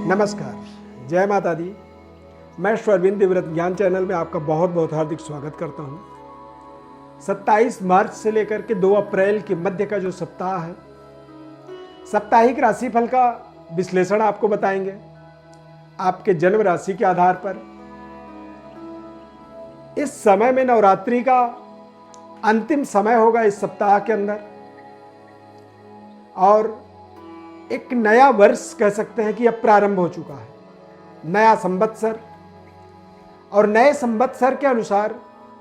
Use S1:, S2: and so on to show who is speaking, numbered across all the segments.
S1: नमस्कार, जय माता दी। मैं श्वरविंद दिव्यव्रत ज्ञान चैनल में आपका बहुत बहुत हार्दिक स्वागत करता हूं। 27 मार्च से लेकर के 2 अप्रैल के मध्य का जो सप्ताह है, साप्ताहिक राशिफल का विश्लेषण आपको बताएंगे आपके जन्म राशि के आधार पर। इस समय में नवरात्रि का अंतिम समय होगा इस सप्ताह के अंदर, और एक नया वर्ष कह सकते हैं कि अब प्रारंभ हो चुका है, नया संवत्सर। और नए संवत्सर के अनुसार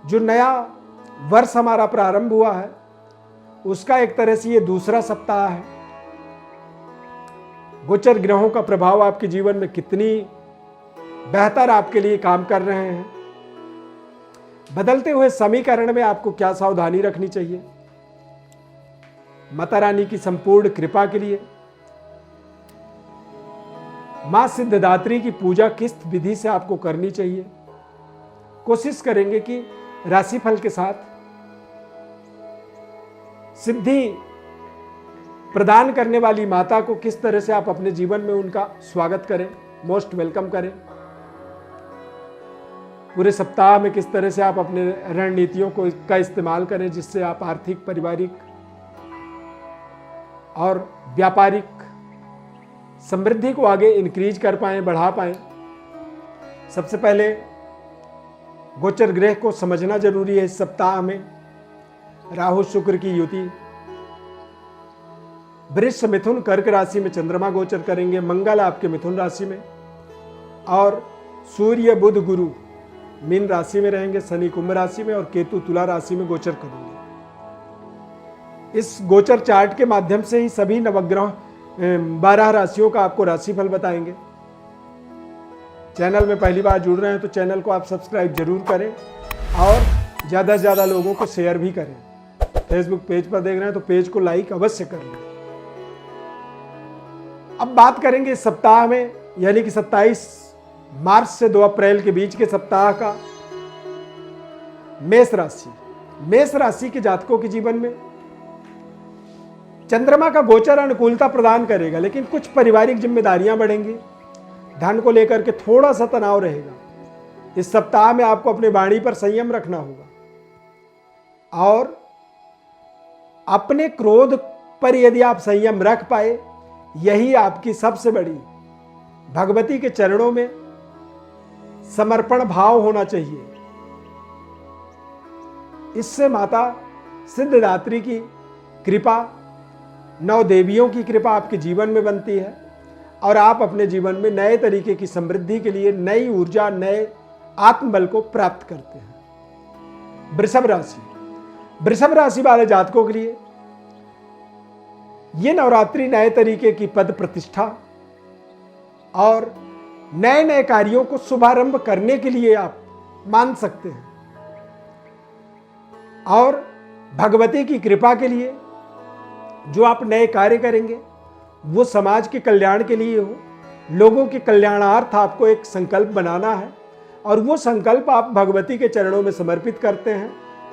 S1: जो नया वर्ष हमारा प्रारंभ हुआ है, उसका एक तरह से ये दूसरा सप्ताह है। गोचर ग्रहों का प्रभाव आपके जीवन में कितनी बेहतर आपके लिए काम कर रहे हैं, बदलते हुए समीकरण में आपको क्या सावधानी रखनी चाहिए, माता रानी की संपूर्ण कृपा के लिए मां सिद्धदात्री की पूजा किस विधि से आपको करनी चाहिए, कोशिश करेंगे कि राशिफल के साथ सिद्धि प्रदान करने वाली माता को किस तरह से आप अपने जीवन में उनका स्वागत करें, मोस्ट वेलकम करें। पूरे सप्ताह में किस तरह से आप अपने रणनीतियों का इस्तेमाल करें, जिससे आप आर्थिक, पारिवारिक और व्यापारिक समृद्धि को आगे इंक्रीज कर पाएं, बढ़ा पाएं। सबसे पहले गोचर ग्रह को समझना जरूरी है। इस सप्ताह में राहु शुक्र की युति, वृष मिथुन कर्क राशि में चंद्रमा गोचर करेंगे, मंगल आपके मिथुन राशि में, और सूर्य बुध गुरु मीन राशि में रहेंगे, शनि कुंभ राशि में और केतु तुला राशि में गोचर करेंगे। इस गोचर चार्ट के माध्यम से ही सभी नवग्रह 12 राशियों का आपको राशिफल बताएंगे। चैनल में पहली बार जुड़ रहे हैं तो चैनल को आप सब्सक्राइब जरूर करें और ज़्यादा से ज़्यादा लोगों को शेयर भी करें। फेसबुक पेज पर देख रहे हैं तो पेज को लाइक अवश्य कर लें। अब बात करेंगे इस सप्ताह में, यानी कि 27 मार्च से 2 अप्रैल के बीच के सप्ताह का मेष राशि। मेष राशि के जातकों के जीवन में चंद्रमा का गोचर अनुकूलता प्रदान करेगा, लेकिन कुछ पारिवारिक जिम्मेदारियां बढ़ेंगी, धन को लेकर के थोड़ा सा तनाव रहेगा। इस सप्ताह में आपको अपने वाणी पर संयम रखना होगा, और अपने क्रोध पर यदि आप संयम रख पाए, यही आपकी सबसे बड़ी भगवती के चरणों में समर्पण भाव होना चाहिए। इससे माता सिद्धदात्री की कृपा, 9 देवियों की कृपा आपके जीवन में बनती है, और आप अपने जीवन में नए तरीके की समृद्धि के लिए नई ऊर्जा, नए आत्मबल को प्राप्त करते हैं। वृषभ राशि। वृषभ राशि वाले जातकों के लिए ये नवरात्रि नए तरीके की पद प्रतिष्ठा और नए नए कार्यों को शुभारंभ करने के लिए आप मान सकते हैं, और भगवती की कृपा के लिए जो आप नए कार्य करेंगे वो समाज के कल्याण के लिए हो, लोगों के कल्याणार्थ आपको एक संकल्प बनाना है, और वो संकल्प आप भगवती के चरणों में समर्पित करते हैं,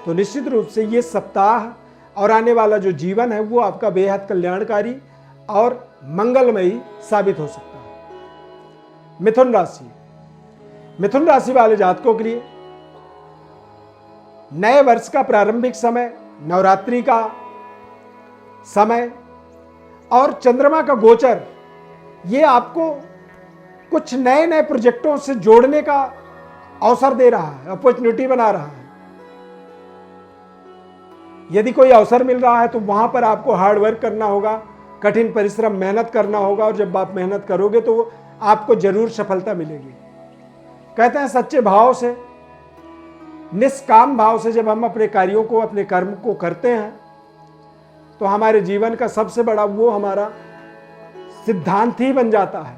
S1: तो निश्चित रूप से ये सप्ताह और आने वाला जो जीवन है वो आपका बेहद कल्याणकारी और मंगलमयी साबित हो सकता है। मिथुन राशि। मिथुन राशि वाले जातकों के लिए नए वर्ष का प्रारंभिक समय, नवरात्रि का समय और चंद्रमा का गोचर, ये आपको कुछ नए नए प्रोजेक्टों से जोड़ने का अवसर दे रहा है, अपॉर्चुनिटी बना रहा है। यदि कोई अवसर मिल रहा है तो वहां पर आपको हार्ड वर्क करना होगा, कठिन परिश्रम, मेहनत करना होगा, और जब आप मेहनत करोगे तो आपको जरूर सफलता मिलेगी। कहते हैं सच्चे भाव से, निष्काम भाव से जब हम अपने कार्यों को, अपने कर्म को करते हैं, तो हमारे जीवन का सबसे बड़ा वो हमारा सिद्धांत ही बन जाता है।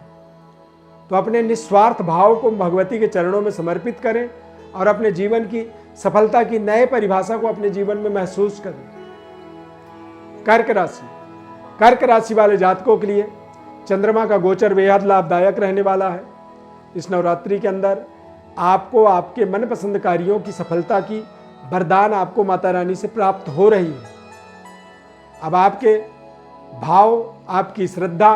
S1: तो अपने निस्वार्थ भाव को भगवती के चरणों में समर्पित करें और अपने जीवन की सफलता की नए परिभाषा को अपने जीवन में महसूस करें। कर्क राशि। कर्क राशि वाले जातकों के लिए चंद्रमा का गोचर बेहद लाभदायक रहने वाला है। इस नवरात्रि के अंदर आपको आपके मनपसंद कार्यों की सफलता की वरदान आपको माता रानी से प्राप्त हो रही है। अब आपके भाव, आपकी श्रद्धा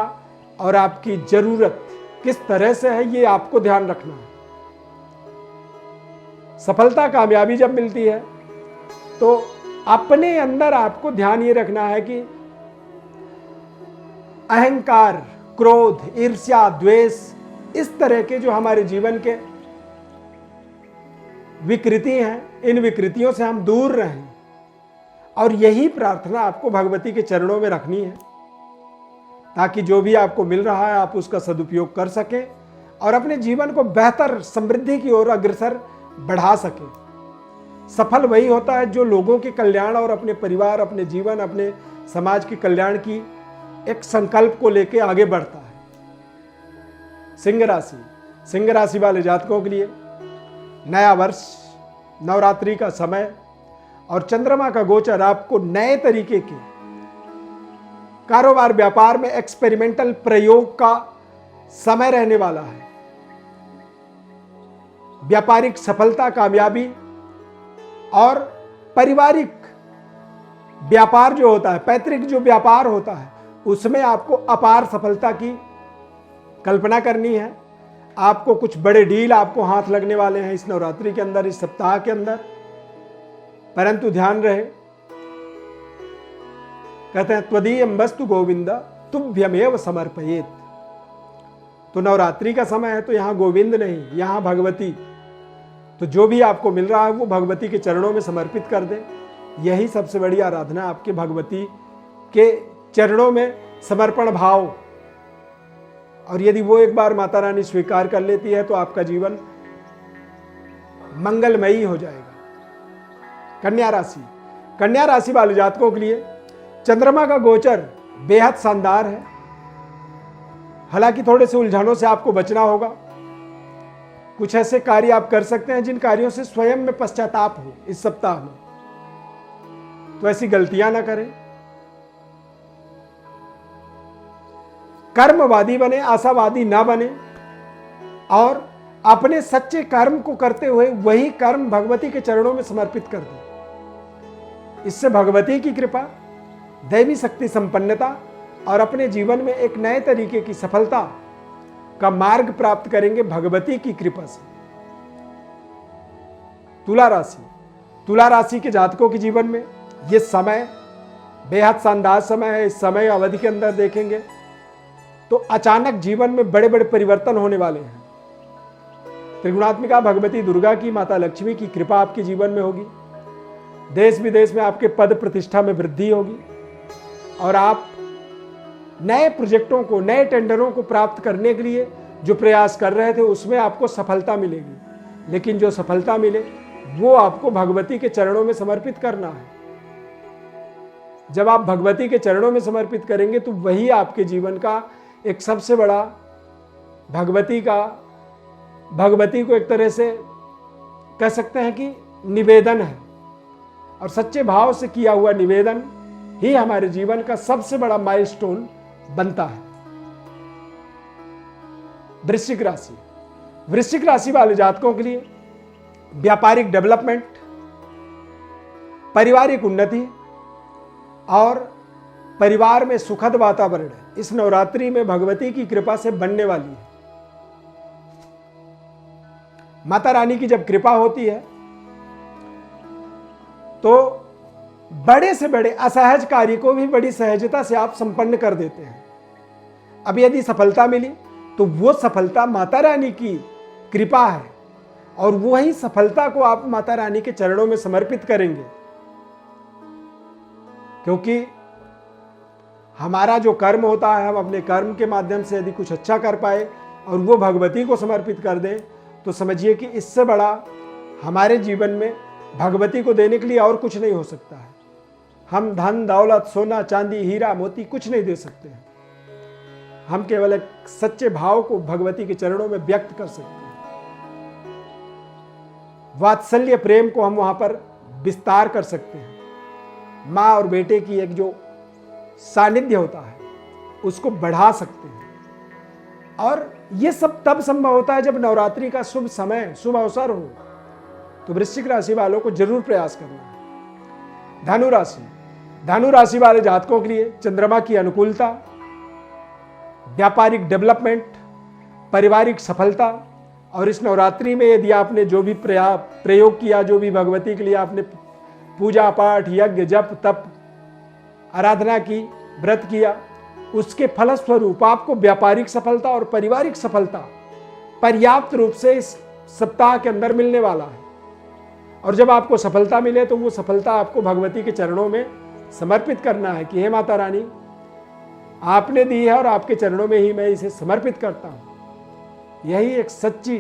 S1: और आपकी जरूरत किस तरह से है, ये आपको ध्यान रखना है। सफलता कामयाबी जब मिलती है तो अपने अंदर आपको ध्यान ये रखना है कि अहंकार, क्रोध, ईर्ष्या, द्वेष, इस तरह के जो हमारे जीवन के विकृति हैं, इन विकृतियों से हम दूर रहें। और यही प्रार्थना आपको भगवती के चरणों में रखनी है, ताकि जो भी आपको मिल रहा है आप उसका सदुपयोग कर सकें और अपने जीवन को बेहतर समृद्धि की ओर अग्रसर बढ़ा सकें। सफल वही होता है जो लोगों के कल्याण और अपने परिवार, अपने जीवन, अपने समाज के कल्याण की एक संकल्प को लेकर आगे बढ़ता है। सिंह राशि वाले जातकों के लिए नया वर्ष, नवरात्रि का समय और चंद्रमा का गोचर आपको नए तरीके के कारोबार, व्यापार में एक्सपेरिमेंटल प्रयोग का समय रहने वाला है। व्यापारिक सफलता, कामयाबी और पारिवारिक व्यापार जो होता है, पैतृक जो व्यापार होता है, उसमें आपको अपार सफलता की कल्पना करनी है। आपको कुछ बड़े डील आपको हाथ लगने वाले हैं इस नवरात्रि के अंदर, इस सप्ताह के अंदर। परंतु ध्यान रहे, कहते हैं त्वदीयं वस्तु गोविंद तुभ्यमेव समर्पयेत। तो नवरात्रि का समय है तो यहां गोविंद नहीं, यहां भगवती। तो जो भी आपको मिल रहा है वो भगवती के चरणों में समर्पित कर दे। यही सबसे बड़ी आराधना, आपके भगवती के चरणों में समर्पण भाव। और यदि वो एक बार माता रानी स्वीकार कर लेती है तो आपका जीवन मंगलमयी हो जाएगा। कन्या राशि वाले जातकों के लिए चंद्रमा का गोचर बेहद शानदार है। हालांकि थोड़े से उलझनों से आपको बचना होगा। कुछ ऐसे कार्य आप कर सकते हैं जिन कार्यों से स्वयं में पश्चाताप हो इस सप्ताह में, तो ऐसी गलतियां ना करें। कर्मवादी बने, आशावादी ना बने और अपने सच्चे कर्म को करते हुए वही कर्म भगवती के चरणों में समर्पित कर दें। इससे भगवती की कृपा, दैवी शक्ति संपन्नता और अपने जीवन में एक नए तरीके की सफलता का मार्ग प्राप्त करेंगे भगवती की कृपा से। तुला राशि के जातकों के जीवन में यह समय बेहद शानदार समय है। इस समय अवधि के अंदर देखेंगे तो अचानक जीवन में बड़े बड़े परिवर्तन होने वाले हैं। त्रिगुणात्मिका भगवती दुर्गा की, माता लक्ष्मी की कृपा आपके जीवन में होगी। देश विदेश में आपके पद प्रतिष्ठा में वृद्धि होगी और आप नए प्रोजेक्टों को, नए टेंडरों को प्राप्त करने के लिए जो प्रयास कर रहे थे उसमें आपको सफलता मिलेगी। लेकिन जो सफलता मिले वो आपको भगवती के चरणों में समर्पित करना है। जब आप भगवती के चरणों में समर्पित करेंगे तो वही आपके जीवन का एक सबसे बड़ा भगवती को एक तरह से कह सकते हैं कि निवेदन है। और सच्चे भाव से किया हुआ निवेदन ही हमारे जीवन का सबसे बड़ा माइलस्टोन बनता है। वृश्चिक राशि वाले जातकों के लिए व्यापारिक डेवलपमेंट, पारिवारिक उन्नति और परिवार में सुखद वातावरण इस नवरात्रि में भगवती की कृपा से बनने वाली है। माता रानी की जब कृपा होती है तो बड़े से बड़े असहज कार्य को भी बड़ी सहजता से आप संपन्न कर देते हैं। अब यदि सफलता मिली तो वो सफलता माता रानी की कृपा है और वही सफलता को आप माता रानी के चरणों में समर्पित करेंगे। क्योंकि हमारा जो कर्म होता है, हम अपने कर्म के माध्यम से यदि कुछ अच्छा कर पाए और वो भगवती को समर्पित कर दें तो समझिए कि इससे बड़ा हमारे जीवन में भगवती को देने के लिए और कुछ नहीं हो सकता है। हम धन दौलत, सोना चांदी, हीरा मोती कुछ नहीं दे सकते हैं। हम केवल एक सच्चे भाव को भगवती के चरणों में व्यक्त कर सकते हैं। वात्सल्य प्रेम को हम वहां पर विस्तार कर सकते हैं। माँ और बेटे की एक जो सानिध्य होता है उसको बढ़ा सकते हैं। और यह सब तब संभव होता है जब नवरात्रि का शुभ समय, शुभ अवसर हो। तो वृश्चिक राशि वालों को जरूर प्रयास करना है। धनु राशि वाले जातकों के लिए चंद्रमा की अनुकूलता, व्यापारिक डेवलपमेंट, पारिवारिक सफलता। और इस नवरात्रि में यदि आपने जो भी प्रयोग किया, जो भी भगवती के लिए आपने पूजा पाठ यज्ञ जप तप आराधना की, व्रत किया, उसके फलस्वरूप आपको व्यापारिक सफलता और पारिवारिक सफलता पर्याप्त रूप से इस सप्ताह के अंदर मिलने वाला है। और जब आपको सफलता मिले तो वो सफलता आपको भगवती के चरणों में समर्पित करना है कि हे माता रानी, आपने दी है और आपके चरणों में ही मैं इसे समर्पित करता हूं। यही एक सच्ची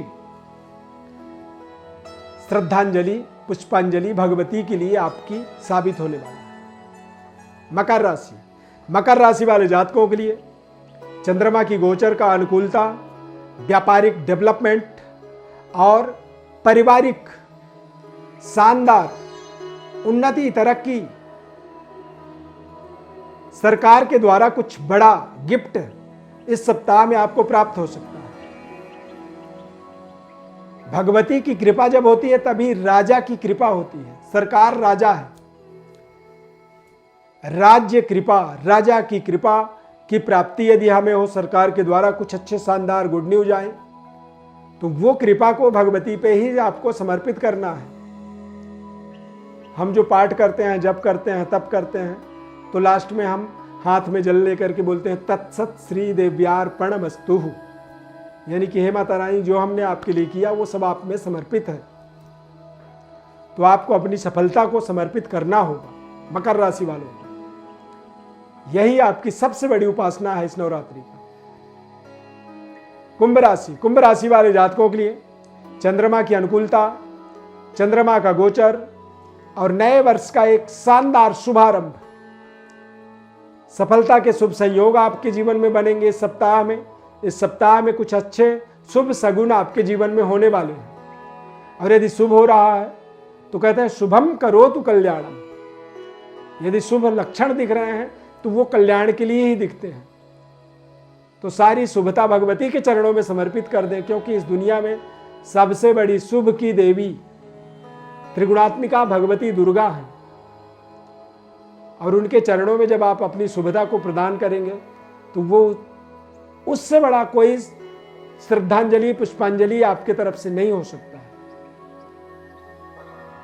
S1: श्रद्धांजलि, पुष्पांजलि भगवती के लिए आपकी साबित होने वाला है। मकर राशि, मकर राशि वाले जातकों के लिए चंद्रमा की गोचर का अनुकूलता, व्यापारिक डेवलपमेंट और पारिवारिक शानदार उन्नति, तरक्की, सरकार के द्वारा कुछ बड़ा गिफ्ट इस सप्ताह में आपको प्राप्त हो सकता है। भगवती की कृपा जब होती है तभी राजा की कृपा होती है। सरकार राजा है, राज्य कृपा, राजा की कृपा की प्राप्ति यदि हमें हो, सरकार के द्वारा कुछ अच्छे शानदार गुड न्यूज आए, तो वो कृपा को भगवती पे ही आपको समर्पित करना है। हम जो पाठ करते हैं, जप करते हैं, तप करते हैं, तो लास्ट में हम हाथ में जल लेकर के बोलते हैं तत्सत श्री देव्यार्पणमस्तु, यानी कि हे माता रानी, जो हमने आपके लिए किया वो सब आप में समर्पित है। तो आपको अपनी सफलता को समर्पित करना होगा मकर राशि वालों को। यही आपकी सबसे बड़ी उपासना है इस नवरात्रि का। कुंभ राशि, कुंभ राशि वाले जातकों के लिए चंद्रमा की अनुकूलता, चंद्रमा का गोचर और नए वर्ष का एक शानदार शुभारंभ, सफलता के शुभ संयोग आपके जीवन में बनेंगे इस सप्ताह में। इस सप्ताह में कुछ अच्छे शुभ सगुन आपके जीवन में होने वाले हैं। और यदि शुभ हो रहा है तो कहते हैं शुभम करोतु कल्याणम। यदि शुभ लक्षण दिख रहे हैं तो वो कल्याण के लिए ही दिखते हैं। तो सारी शुभता भगवती के चरणों में समर्पित कर दें, क्योंकि इस दुनिया में सबसे बड़ी शुभ की देवी त्रिगुणात्मिका भगवती दुर्गा है। और उनके चरणों में जब आप अपनी शुभता को प्रदान करेंगे तो वो उससे बड़ा कोई श्रद्धांजलि, पुष्पांजलि आपके तरफ से नहीं हो सकता है।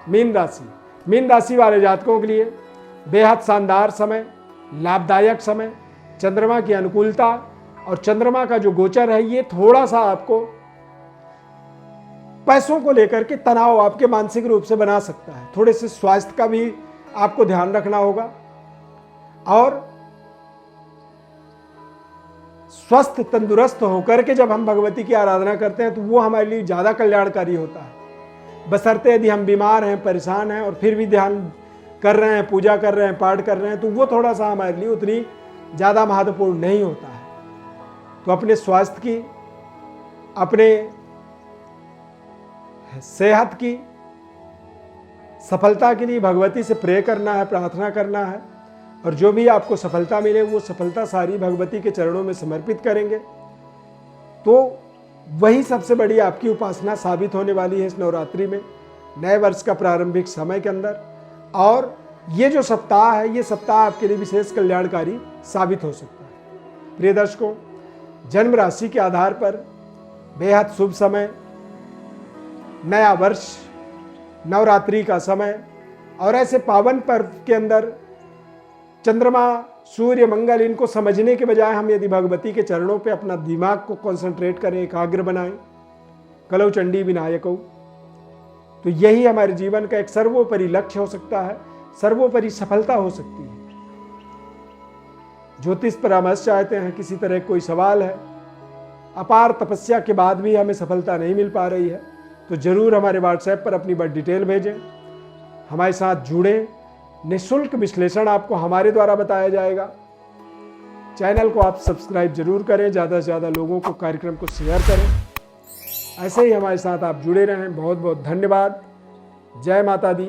S1: मीन राशि, मीन राशि वाले जातकों के लिए बेहद शानदार समय, लाभदायक समय, चंद्रमा की अनुकूलता और चंद्रमा का जो गोचर है ये थोड़ा सा आपको पैसों को लेकर के तनाव आपके मानसिक रूप से बना सकता है। थोड़े से स्वास्थ्य का भी आपको ध्यान रखना होगा। और स्वस्थ तंदुरुस्त होकर के जब हम भगवती की आराधना करते हैं तो वो हमारे लिए ज्यादा कल्याणकारी होता है। बशर्ते यदि हम बीमार हैं, परेशान हैं और फिर भी ध्यान कर रहे हैं, पूजा कर रहे हैं, पाठ कर रहे हैं, तो वो थोड़ा सा हमारे लिए उतनी ज्यादा महत्वपूर्ण नहीं होता है। तो अपने स्वास्थ्य की, अपने सेहत की सफलता के लिए भगवती से प्रे करना है, प्रार्थना करना है। और जो भी आपको सफलता मिले वो सफलता सारी भगवती के चरणों में समर्पित करेंगे, तो वही सबसे बड़ी आपकी उपासना साबित होने वाली है इस नवरात्रि में, नए वर्ष का प्रारंभिक समय के अंदर। और ये जो सप्ताह है, ये सप्ताह आपके लिए विशेष कल्याणकारी साबित हो सकता है। प्रिय दर्शकों, जन्म राशि के आधार पर बेहद शुभ समय, नया वर्ष, नवरात्रि का समय और ऐसे पावन पर्व के अंदर चंद्रमा, सूर्य, मंगल, इनको समझने के बजाय हम यदि भगवती के चरणों पे अपना दिमाग को कंसंट्रेट करें, एकाग्र बनाएं, कलौ चंडी विनायकौ, तो यही हमारे जीवन का एक सर्वोपरि लक्ष्य हो सकता है, सर्वोपरि सफलता हो सकती है। ज्योतिष परामर्श चाहते हैं, किसी तरह कोई सवाल है, अपार तपस्या के बाद भी हमें सफलता नहीं मिल पा रही है, तो जरूर हमारे व्हाट्सएप पर अपनी बड़ी डिटेल भेजें, हमारे साथ जुड़ें। निःशुल्क विश्लेषण आपको हमारे द्वारा बताया जाएगा। चैनल को आप सब्सक्राइब जरूर करें, ज़्यादा से ज़्यादा लोगों को कार्यक्रम को शेयर करें। ऐसे ही हमारे साथ आप जुड़े रहें। बहुत बहुत धन्यवाद। जय माता दी।